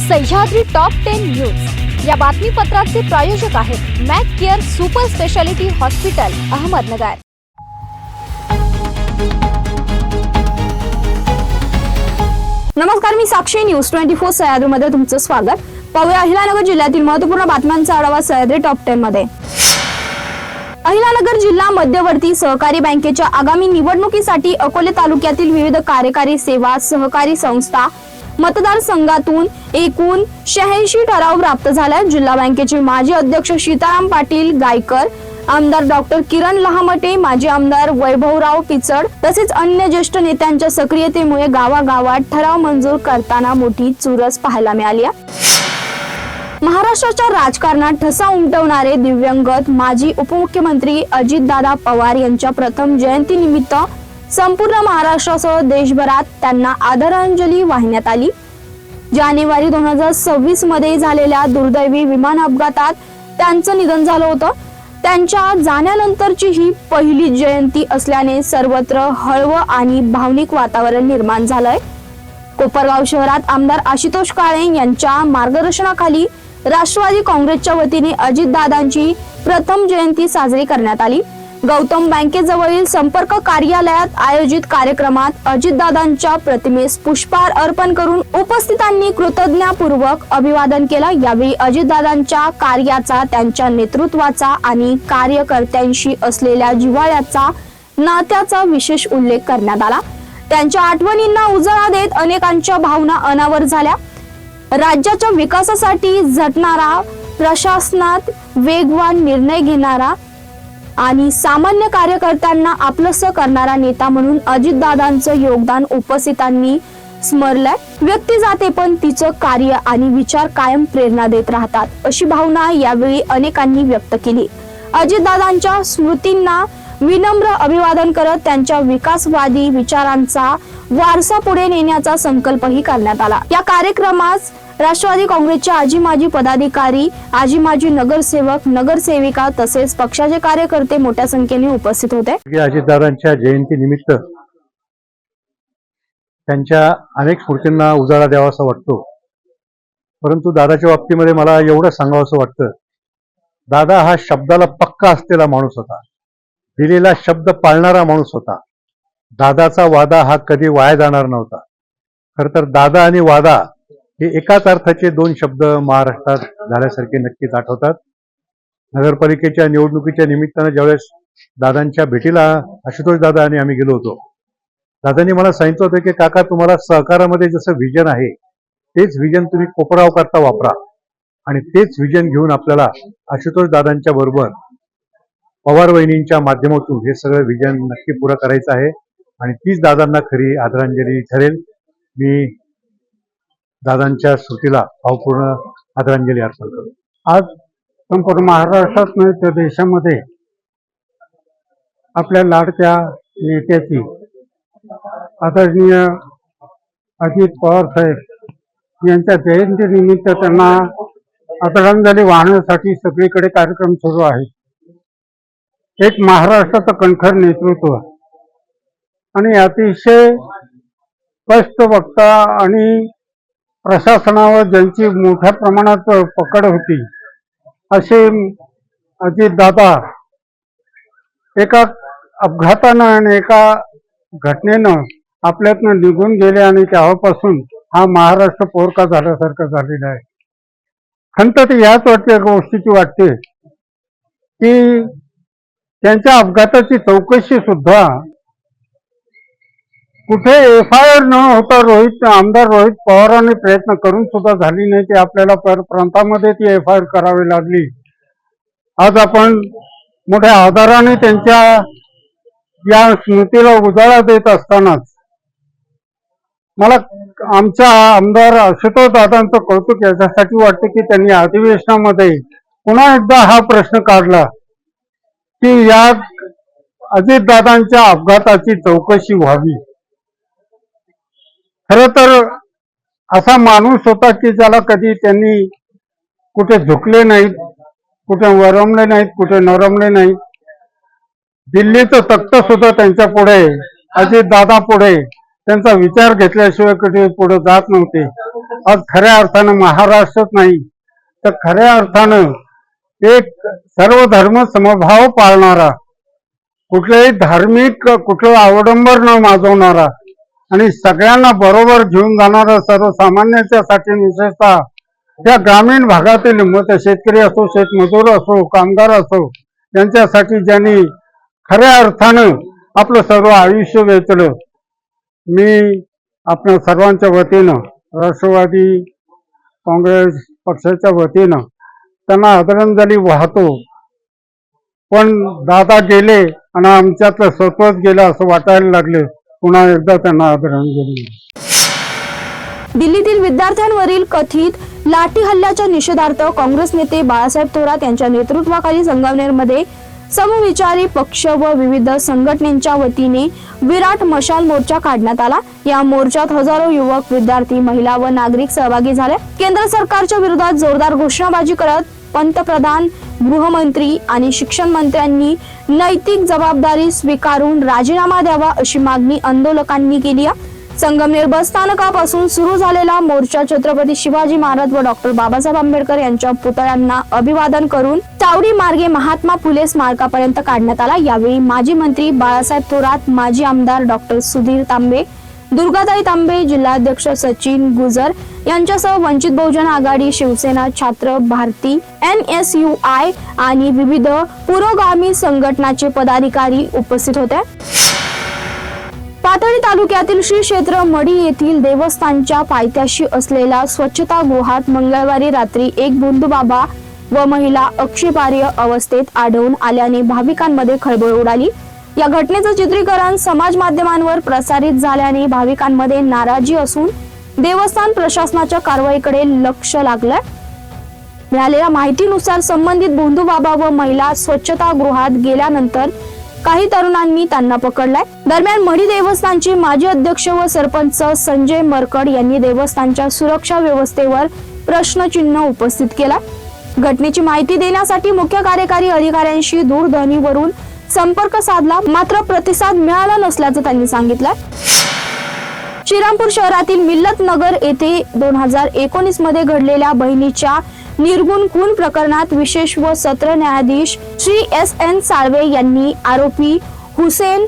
Sahyadri top 10 news या बातमीपत्राचे प्रायोजक आहेत Mac care super speciality hospital Ahmednagar. नमस्कार, मी साक्षी न्यूज 24 सह्याद्री मध्ये तुमचं स्वागत। पाहूया अहिलानगर जिल्ह्यातील महत्त्वपूर्ण बातम्यांचा आढावा सह्याद्री टॉप 10 मध्ये। अहिलानगर जिल्हा मध्यवर्ती सहकारी बँकेच्या आगामी निवडणुकीसाठी अकोले तालुक्यातील विविध कार्यकारी सेवा सहकारी संस्था मतदारसंघातून एकूण 86 ठराव प्राप्त झाले। जिल्हा बँकेचे माजी अध्यक्ष सीताराम पाटील गायकर, आमदार डॉक्टर किरण लहामटे, माजी आमदार वैभवराव पिचड तसेच अन्य ज्येष्ठ नेत्यांच्या सक्रियतेमुळे गावागावात ठराव मंजूर करताना मोठी चुरस पाहायला मिळाली। महाराष्ट्राच्या राजकारणात ठसा उमटवणारे दिव्यांगत माजी उपमुख्यमंत्री अजितदादा पवार यांच्या प्रथम जयंती निमित्त संपूर्ण महाराष्ट्रासह देशभरात त्यांना आदरांजली वाहण्यात आली। जानेवारी 2026 मध्ये झालेल्या दुर्दैवी विमान अपघातात त्यांचं निधन झालं होतं। त्यांच्या जाण्यानंतरची ही पहिली जयंती असल्याने सर्वत्र हळवं आणि भावनिक वातावरण निर्माण झालंय। कोपरगाव शहरात आमदार आशुतोष काळे यांच्या मार्गदर्शनाखाली राष्ट्रवादी काँग्रेसच्या वतीने अजितदादांची प्रथम जयंती साजरी करण्यात आली। गौतम बँकेजवळील संपर्क कार्यालयात आयोजित कार्यक्रमात अजितदादांच्या प्रतिमेस पुष्पहार अर्पण करून उपस्थितांनी कृतज्ञतापूर्वक अभिवादन केलं। यावेळी अजितदादांच्या कार्याचा, त्यांच्या नेतृत्वाचा आणि कार्यकर्त्यांशी असलेल्या जिव्हाळ्याचा, नात्याचा विशेष उल्लेख करण्यात आला। त्यांच्या आठवणींना उजाळा देत अनेकांच्या भावना अनावर झाल्या। राज्याच्या विकासासाठी झटणारा, प्रशासनात वेगवान निर्णय घेणारा आणि सामान्य कार्यकर्त्यांना आपलंसं करणारा नेता म्हणून अजितदादांचं योगदान उपस्थितांनी स्मरलंय। व्यक्ती जाते पण तिचं कार्य आणि विचार कायम प्रेरणा देत राहतात, अशी भावना यावेळी अनेकांनी व्यक्त केली। अजितदादांच्या स्मृतींना विनम्र अभिवादन करत त्यांच्या विकासवादी विचारांचा वारसा पुढे नेण्याचा संकल्पही करण्यात आला। या कार्यक्रमास राष्ट्रवादी काँग्रेसचे आजी माजी पदाधिकारी, आजी माजी नगरसेवक, नगरसेविका तसेच पक्षाचे कार्यकर्ते मोठ्या संख्येने उपस्थित होते। अजितदादांच्या जयंती निमित्त त्यांच्या अनेक स्मृतींना उजाळा द्यावा असं वाटतो, परंतु दादाच्या बाबतीमध्ये मला एवढं सांगावं असं वाटतं, दादा हा शब्दाला पक्का असलेला माणूस होता, दिलेला शब्द पाळणारा माणूस होता। दादाचा वादा हा कधी वाया जाणार नव्हता। खर तर दादा आणि वादा हे एकाच अर्थाचे दोन शब्द महाराष्ट्रात झाल्यासारखे नक्कीच आठवतात। नगरपालिकेच्या निवडणुकीच्या निमित्तानं ज्यावेळेस दादांच्या भेटीला आशुतोष दादा आणि आम्ही गेलो होतो, दादांनी मला सांगितलं होतं की काका, तुम्हाला सहकारामध्ये जसं विजन आहे तेच विजन तुम्ही कोपराव करता वापरा आणि तेच विजन घेऊन आपल्याला आशुतोष दादांच्या बरोबर पवार वहिनींच्या माध्यमातून हे सगळं विजन नक्की पुरं करायचं आहे आणि तीच दादांना खरी आदरांजली ठरेल। मी दादांच्या स्मृतीला भावपूर्ण आदरांजली अर्पण करतो। आज संपूर्ण महाराष्ट्रात नाही तर देशामध्ये आपल्या लाडक्या नेत्याची आदरणीय अजित पवार साहेब यांच्या जयंती निमित्त त्यांना आदरांजली वाहण्यासाठी सगळीकडे कार्यक्रम सुरू आहेत। एक महाराष्ट्राचं कणखर नेतृत्व आणि अतिशय स्पष्ट वक्ता आणि प्रशासनावर ज्यांची मोठ्या प्रमाणात पकड होती असे अजितदादा एका अपघातानं आणि एका घटनेनं आपल्यातनं निघून गेले आणि तेव्हापासून हा महाराष्ट्र पोरका झाल्यासारखं झालेला आहे। खंत तर याच गोष्टीची वाटते की त्यांच्या अपघाताची चौकशी सुद्धा कुठे FIR न होता आमदार रोहित पवारांनी प्रयत्न करून सुद्धा झाली नाही। ते आपल्याला प्रांतामध्ये ती FIR करावी लागली। आज आपण मोठ्या आदराने त्यांच्या या स्मृतीला उजाळा देत असतानाच मला आमच्या आमदार आशुतोष दादांचं कौतुक याच्यासाठी वाटतं की त्यांनी अधिवेशनामध्ये पुन्हा एकदा हा प्रश्न काढला की या अजितदादांच्या अपघाताची चौकशी व्हावी। खरं तर असा माणूस होता की ज्याला कधी त्यांनी कुठे झुकले नाहीत, कुठे वरमले नाहीत, कुठे नरमले नाहीत। दिल्लीचं तख्त सुद्धा त्यांच्या पुढे, अजितदादा पुढे त्यांचा विचार घेतल्याशिवाय कधी पुढे जात नव्हते। आज खऱ्या अर्थानं महाराष्ट्रात नाही तर खऱ्या अर्थानं एक सर्व धर्म समभाव पाळणारा, कुठल्याही धार्मिक कुठलं अवडंबर न माजवणारा आणि सगळ्यांना बरोबर घेऊन जाणारा, सर्वसामान्यांच्यासाठी विशेषतः या ग्रामीण भागातील मग शेतकरी असो, शेतमजूर असो, कामगार असो, यांच्यासाठी ज्यांनी खऱ्या अर्थानं आपलं सर्व आयुष्य वेचलं. मी आपल्या सर्वांच्या वतीनं, राष्ट्रवादी काँग्रेस पक्षाच्या वतीनं त्यांना आदरांजली वाहतो. पण दादा गेले आणि आमच्यातलं सत्वच गेलं असं वाटायला लागले. पुन्हा एकदा त्यांना आदरांजली. दिल्लीतील विद्यार्थ्यांवरील कथित लाठी हल्ल्याच्या निषेधार्थ काँग्रेस नेते बाळासाहेब थोरात यांच्या नेतृत्वाखाली संगमनेरमध्ये समविचारी पक्ष व विविध संघटनेच्या वतीने विराट मशाल मोर्चा काढण्यात आला. या मोर्चात हजारो युवक, विद्यार्थी, महिला व नागरिक सहभागी झाले. केंद्र सरकारच्या विरोधात जोरदार घोषणाबाजी करत पंतप्रधान, गृहमंत्री आणि शिक्षण मंत्र्यांनी नैतिक जबाबदारी स्वीकारून राजीनामा द्यावा अशी मागणी आंदोलकांनी केली. संगमनेर बस स्थानकापासून सुरू झालेला मोर्चा छत्रपती शिवाजी महाराज व डॉक्टर बाबासाहेब आंबेडकर यांच्या पुतळ्यांना अभिवादन करून चावडी मार्गे महात्मा फुले स्मारकापर्यंत काढण्यात आला. यावेळी माजी मंत्री बाळासाहेब थोरात, माजी आमदार डॉक्टर सुधीर तांबे, दुर्गाताई तांबे, जिल्हाध्यक्ष सचिन गुजर यांच्यासह वंचित बहुजन आघाडी, शिवसेना, छात्र भारती, NSUI आणि विविध पुरोगामी संघटनाचे पदाधिकारी उपस्थित होते. पाथर्डी तालुक्यातील श्री क्षेत्र मढी येथील देवस्थानच्या पायथ्याशी असलेल्या स्वच्छतागृहात मंगळवारी रात्री एक भोंदूबाबा व महिला अक्षेपार्ह अवस्थेत आढळून आल्याने भाविकांमध्ये खळबळ उडाली. या घटनेचं चित्रीकरण समाज माध्यमांवर प्रसारित झाल्याने भाविकांमध्ये नाराजी असून देवस्थान प्रशासनाच्या कारवाईकडे लक्ष लागलंय. मिळालेल्या माहितीनुसार संबंधित भोंदूबाबा व महिला स्वच्छतागृहात गेल्यानंतर काही तरुणांनी त्यांना पकडलाय. दरम्यान मढी देवस्थानचे माजी अध्यक्ष व सरपंच संजय मरकड यांनी देवस्थानच्या सुरक्षा व्यवस्थेवर प्रश्नचिन्ह उपस्थित केला. घटनेची माहिती देण्यासाठी मुख्य कार्यकारी अधिकाऱ्यांशी दूरध्वनीवरून संपर्क साधला, मात्र प्रतिसाद मिळाला नसल्याचं त्यांनी सांगितलं. श्रीरामपूर शहरातील मिल्लत नगर येथे 2019 मध्ये घडलेल्या बहिणीच्या निर्गुण खून प्रकरणात विशेष व सत्र न्यायाधीश श्री SN साळवे यांनी आरोपी हुसेन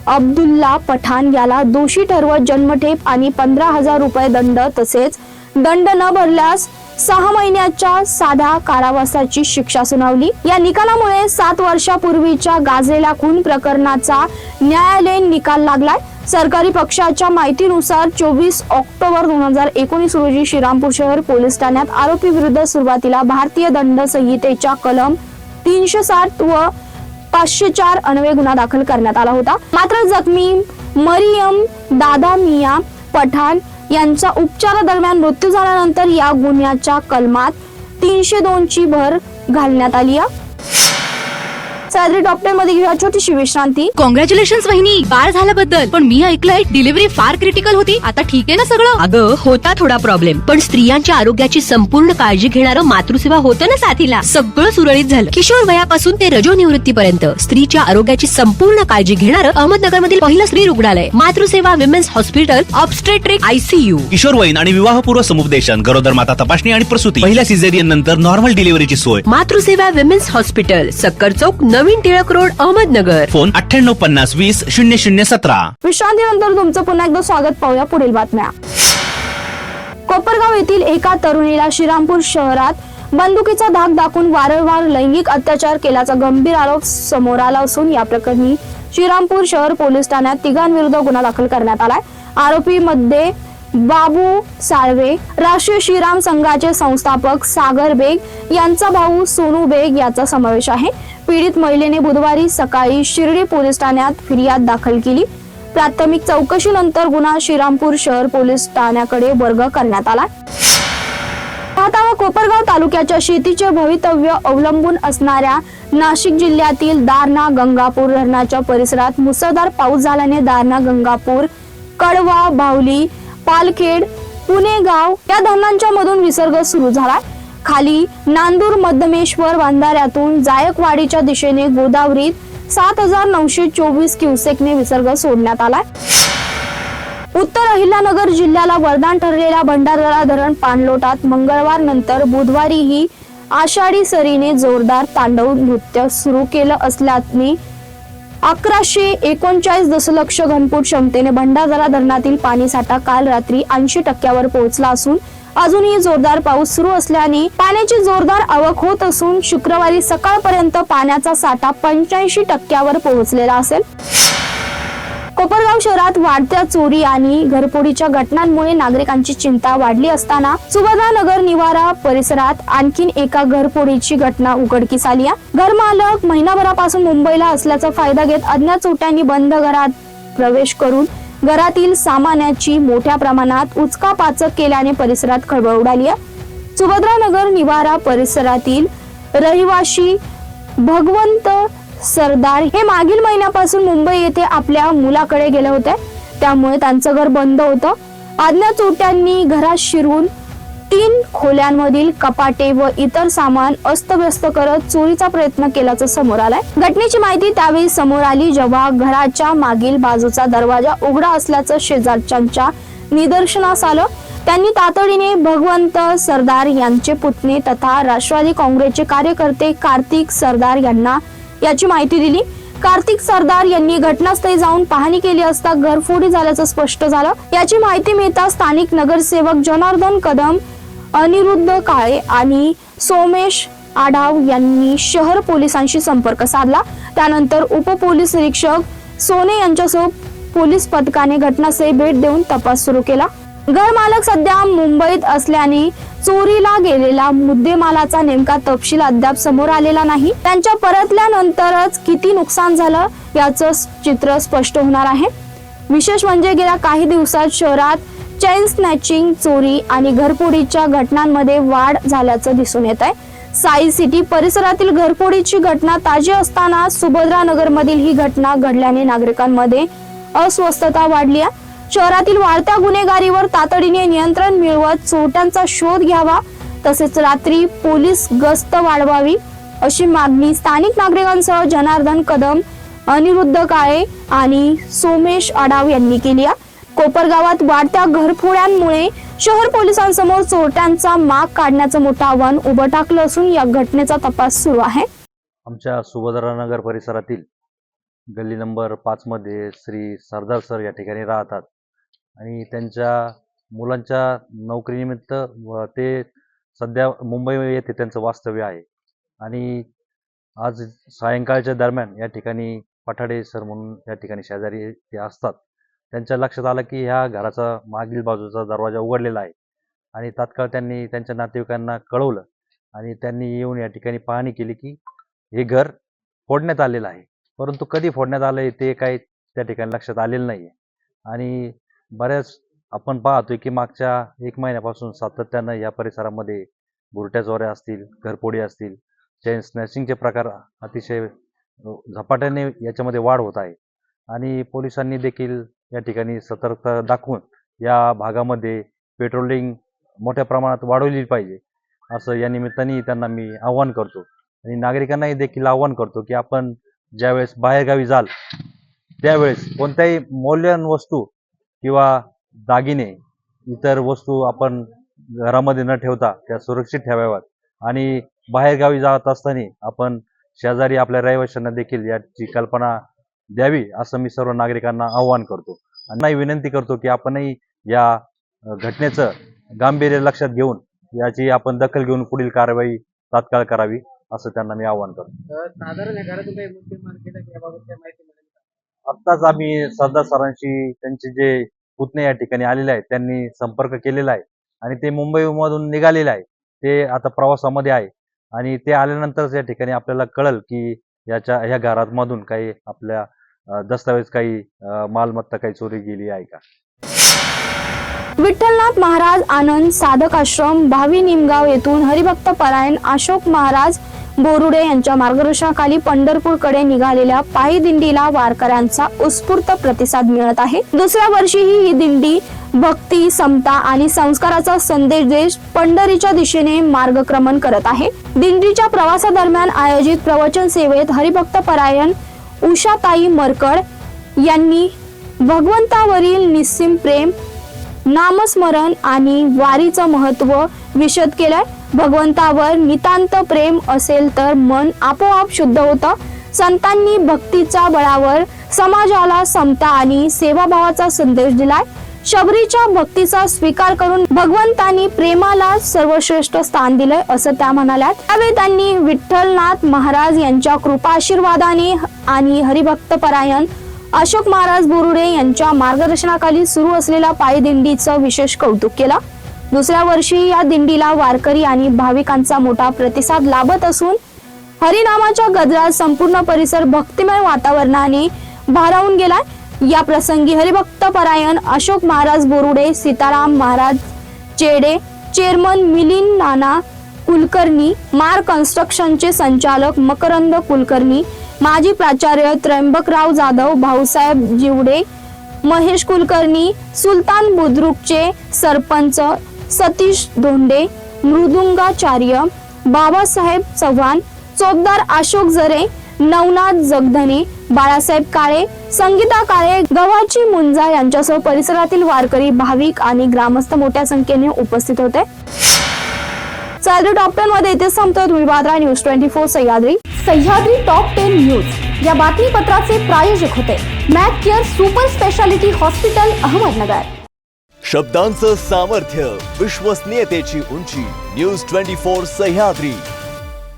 अब्दुल्ला पठाण याला दोषी ठरवत जन्मठेप आणि 15,000 रुपये दंड तसेच दंड न भरल्यास 6 महिन्याच्या साध्या कारावासाची शिक्षा सुनावली. या निकालामुळे 7 वर्षापूर्वीच्या गाजलेल्या खून प्रकरणाचा न्यायालयीन निकाल लागलाय. सरकारी पक्षाच्या माहितीनुसार 24 ऑक्टोबर 2019 रोजी श्रीरामपूर शहर पोलीस ठाण्यात आरोपी विरुद्ध सुरुवातीला भारतीय दंड संहितेच्या कलम 360 व 504 अन्वये गुन्हा दाखल करण्यात आला होता. मात्र जखमी मरियम दादा मिया पठाण यांचा उपचारादरम्यान मृत्यू झाल्यानंतर या गुन्ह्याच्या कलमात 302 ची भर घालण्यात आली. सॅलरी डॉक्टर मध्ये घेऊया छोटीशी विश्रांती. कॉंग्रॅच्युलेशन वहिनी, बाळ झाल्याबद्दल. पण मी ऐकलंय डिलिव्हरी फार क्रिटिकल होती. आता ठीक आहे ना सगळं? अगं होता थोडा प्रॉब्लेम, पण स्त्रियांच्या आरोग्याची संपूर्ण काळजी घेणारं मातृसेवा होतं ना साथीला. सगळं सुरळीत झालं. किशोर वयापासून ते रजोनिवृत्तीपर्यंत स्त्रीच्या आरोग्याची संपूर्ण काळजी घेणारं अहमदनगर मधील पहिलं स्त्री रुग्णालय Matruseva women's hospital, obstetric ICU. किशोरवयीन आणि विवाहपूर्व समुपदेशन, गरोदर माता तपासणी आणि प्रसूती, पहिल्या सिझेरियन नंतर नॉर्मल डिलिव्हरीची सोय. मातृसेवा विमेन्स हॉस्पिटल, सक्कर चौक, नवीन टिळक रोड, अहमदनगर. फोन 9850200017. विश्रांतीनंतर तुमचं पुन्हा एकदा स्वागत. पाहूया पुढील बातम्या. कोपरगाव येथील एका तरुणीला श्रीरामपूर शहरात बंदुकीचा धाक दाखवून वारंवार लैंगिक अत्याचार केल्याचा गंभीर आरोप समोर आला असून या प्रकरणी श्रीरामपूर शहर पोलीस ठाण्यात तिघांविरुद्ध गुन्हा दाखल करण्यात आलाय. आरोपीमध्ये बाबू साळवे, राष्ट्रीय श्रीराम संघाचे संस्थापक सागर बेग यांचा भाऊ सोनू बेग याचा समावेश आहे. पीडित महिलेने बुधवारी सकाळी शिर्डी पोलीस ठाण्यात फिर्याद दाखल केली. प्राथमिक चौकशीनंतर गुन्हा श्रीरामपूर शहर पोलीस ठाण्याकडे वर्ग करण्यात आला. पाहता व कोपरगाव तालुक्याच्या शेतीचे भवितव्य अवलंबून असणाऱ्या नाशिक जिल्ह्यातील दारणा गंगापूर धरणाच्या परिसरात मुसळधार पाऊस झाल्याने दारणा गंगापूर, कडवा, बाहुली, पालखेड, पुणेगाव या धरणांच्या मधून विसर्ग सुरू झाला. खाली नांदूर मध्यमेश्वर बंधाऱ्यातून जायकवाडीच्या दिशेने गोदावरीत 7,924 क्युसेकने विसर्ग सोडण्यात आलाय. उत्तर अहिल्यानगर जिल्ह्याला वरदान ठरलेल्या भंडारदरा धरण पाणलोटात मंगळवार नंतर बुधवारीही आषाढी सरीने जोरदार तांडव नृत्य सुरू केलं असल्याने 1139 दशलक्ष घनफूट क्षमतेने भंडारदरा धरणातील पाणीसाठा काल रात्री 80% पोहोचला असून अजूनही जोरदार पाऊस सुरू असल्याने पाण्याची जोरदार आवक होत असून शुक्रवारी सकाळपर्यंत पाण्याचा साठा 85% पोहोचलेला असेल. कोपरगाव शहरात वाढत्या चोरी आणि घरफोडीच्या घटनांमुळे नागरिकांची चिंता वाढली असताना सुभद्रानगर निवारा परिसरात आणखीन एका घरफोडीची घटना उघडकीस आली आहे. घरमालक महिनाभरापासून मुंबईला असल्याचा फायदा घेत अज्ञात चोरट्यांनी बंद घरात प्रवेश करून घरातील सामानाची मोठ्या प्रमाणात उचकापाचक केल्याने परिसरात खळबळ उडाली आहे. सुभद्रानगर निवारा परिसरातील रहिवाशी भगवंत सरदार हे मागील महिन्यापासून मुंबई येथे आपल्या मुलाकडे गेले होते, त्यामुळे त्यांचं घर बंद होतं. अज्ञात चोरट्यांनी घरात शिरून 3 खोल्यांमधील कपाटे व इतर सामान अस्तव्यस्त करत चोरीचा प्रयत्न केल्याचं समोर आलंय. घटनेची माहिती त्यावेळी समोर आली जेव्हा घराच्या मागील बाजूचा दरवाजा उघडा असल्याचं शेजारच्यांच्या निदर्शनास आलं. त्यांनी तातडीने भगवंत सरदार यांचे पुतणे तथा राष्ट्रवादी काँग्रेसचे कार्यकर्ते कार्तिक सरदार यांना याची माहिती दिली. कार्तिक सरदार यांनी घटनास्थळी जाऊन पाहणी केली असता घरफोडी झाल्याचं स्पष्ट झालं. याची माहिती मिळताच स्थानिक नगरसेवक जनार्दन कदम, अनिरुद्ध काळे आणि सोमेश आढाव यांनी शहर पोलिसांशी संपर्क साधला. त्यानंतर उपपोलीस निरीक्षक सोने यांच्यासह पोलीस पथकाने घटनास्थळी भेट देऊन तपास सुरू केला. घरमालक सध्या मुंबईत असल्याने चोरीला गेलेला मुद्देमालाचा नेमका तपशील अद्याप समोर आलेला नाही. त्यांच्या परतल्यानंतरच किती नुकसान झालं याचं चित्र स्पष्ट होणार आहे. विशेष म्हणजे गेल्या काही दिवसात शहरात चेन स्नॅचिंग, चोरी आणि घरफोडीच्या घटनांमध्ये वाढ झाल्याचं दिसून येत आहे. साई सिटी परिसरातील घरफोडीची घटना ताजी असताना सुभद्रानगर मधील ही घटना घडल्याने नागरिकांमध्ये अस्वस्थता वाढली आहे. शहरातील वाढत्या गुन्हेगारीवर तातडीने नियंत्रण मिळवत चोरट्यांचा शोध घ्यावा, तसेच रात्री पोलीस गस्त वाढवावी अशी मागणी स्थानिक नागरिकांसह जनार्दन कदम, अनिरुद्ध काळे आणि सोमेश आढाव यांनी केली आहे. कोपरगावात वाढत्या घरफोड्यांमुळे शहर पोलिसांसमोर चोरट्यांचा माग काढण्याचं मोठं आव्हान उभं टाकलं असून या घटनेचा तपास सुरू आहे. आमच्या सुभद्रानगर परिसरातील गल्ली नंबर 5 मध्ये श्री सरदार सर या ठिकाणी राहतात आणि त्यांच्या मुलांच्या नोकरीनिमित्त ते सध्या मुंबई येथे त्यांचं वास्तव्य आहे. आणि आज सायंकाळच्या दरम्यान या ठिकाणी पठाडे सर म्हणून या ठिकाणी शेजारी ते असतात. त्यांच्या लक्षात आलं की ह्या घराचा मागील बाजूचा दरवाजा उघडलेला आहे आणि तात्काळ त्यांनी त्यांच्या नातेवाईकांना कळवलं आणि त्यांनी येऊन या ठिकाणी पाहणी केली की हे घर फोडण्यात आलेलं आहे. परंतु कधी फोडण्यात आलंय ते काही त्या ठिकाणी लक्षात आलेलं नाहीये. आणि बऱ्याच आपण पाहतोय की मागच्या 1 महिन्यापासून सातत्यानं या परिसरामध्ये बुरट्या चोऱ्या असतील, घरफोडी असतील, चेन स्नॅचिंगचे प्रकार अतिशय झपाट्याने याच्यामध्ये वाढ होत आहे. आणि पोलिसांनी देखील या ठिकाणी सतर्कता दाखवून या भागामध्ये पेट्रोलिंग मोठ्या प्रमाणात वाढवली पाहिजे असं या निमित्ताने त्यांना मी आव्हान करतो. आणि नागरिकांनाही देखील आव्हान करतो की आपण ज्यावेळेस बाहेरगावी जाल त्यावेळेस कोणत्याही मौल्यवान वस्तू किंवा दागिने इतर वस्तू आपण घरामध्ये न ठेवता त्या सुरक्षित ठेवाव्यात. आणि बाहेरगावी जात असताना आपण शेजारी आपल्या रहिवाशांना देखील याची कल्पना द्यावी असं मी सर्व नागरिकांना आव्हान करतो. आणि विनंती करतो की आपणही या घटनेचं गांभीर्य लक्षात घेऊन याची आपण दखल घेऊन पुढील कारवाई तात्काळ करावी असं त्यांना मी आव्हान करतो. आत्ताच आम्ही सरदार सरांशी त्यांचे जे पुतणे या ठिकाणी आलेले आहेत त्यांनी संपर्क केलेला आहे आणि ते मुंबईमधून निघालेले आहे. ते आता प्रवासामध्ये आहे आणि ते आल्यानंतरच या ठिकाणी आपल्याला कळेल की ह्या घरामधून काही आपल्या दस्तावेज काही मालमत्ता काही चोरी गेली आहे का. विठ्ठलनाथ महाराज आनंद साधक आश्रम भावी निमगाव येथून हरिभक्त परायण अशोक महाराज बोरुडे यांच्या मार्गदर्शनाखाली पंढरपूरकडे निघालेल्या पायी दिंडीला वारकऱ्यांचा उत्स्फूर्त प्रतिसाद मिळत आहे. दुसऱ्या वर्षीही ही दिंडी भक्ती, समता आणि संस्काराचा संदेश देत पंढरीच्या दिशेने मार्गक्रमण करत आहे. दिंडीच्या प्रवासादरम्यान आयोजित प्रवचन सेवेत हरिभक्त परायण उषाताई मरकड यांनी भगवंतावरील निस्सीम प्रेम, नामस्मरण आणि वारीचं महत्व विशद केलंय. भगवंतावर नितांत प्रेम असेल तर मन आपोआप शुद्ध होतं. संतांनी भक्तीच्या बळावर समाजाला समता आणि सेवाभावाचा संदेश दिलाय. शबरीच्या भक्तीचा स्वीकार करून भगवंतांनी प्रेमाला सर्वश्रेष्ठ स्थान दिलंय असं त्या म्हणाल्या. त्यावेळी त्यांनी विठ्ठलनाथ महाराज यांच्या कृपा आशीर्वादाने आणि हरिभक्त परायण अशोक महाराज बोरुडे यांच्या मार्गदर्शनाखाली सुरू असलेल्या पायी दिंडीचं विशेष कौतुक केलं. दुसऱ्या वर्षी या दिंडीला वारकरी आणि भाविकांचा मोठा प्रतिसाद लाभत असून हरिनामाच्या गजरात संपूर्ण परिसर भक्तिमय वातावरणाने भारावून गेलाय. या प्रसंगी हरिभक्त परायण अशोक महाराज बोरुडे, सीताराम महाराज चेडे, चेअरमन मिलिंद नाना कुलकर्णी, मार कन्स्ट्रक्शनचे संचालक मकरंद कुलकर्णी, माजी प्राचार्य त्र्यंबकराव जाधव, भाऊसाहेब जिवडे, महेश कुलकर्णी, सुलतान बुद्रुकचे सरपंच सतीश धोंडे, मृदुंगाचार्य बाबासाहेब चव्हाण, चौकदार अशोक जरे, नवनाथ जगधने, बाळासाहेब काळे, संगीता काळे, गव्हाची मुंजा यांच्यासह परिसरातील वारकरी, भाविक आणि ग्रामस्थ मोठ्या संख्येने उपस्थित होते. सह्याद्री टॉप 10 मध्ये इथे संपतो. तुम्ही पाहता news 24 Sahyadri. Sahyadri top 10 news या बातमीपत्राचे प्रायोजक होते Mac care super speciality hospital, Ahmednagar. शब्दांचं सामर्थ्य, विश्वसनीयतेची उंची. न्यूज 24 सह्याद्री.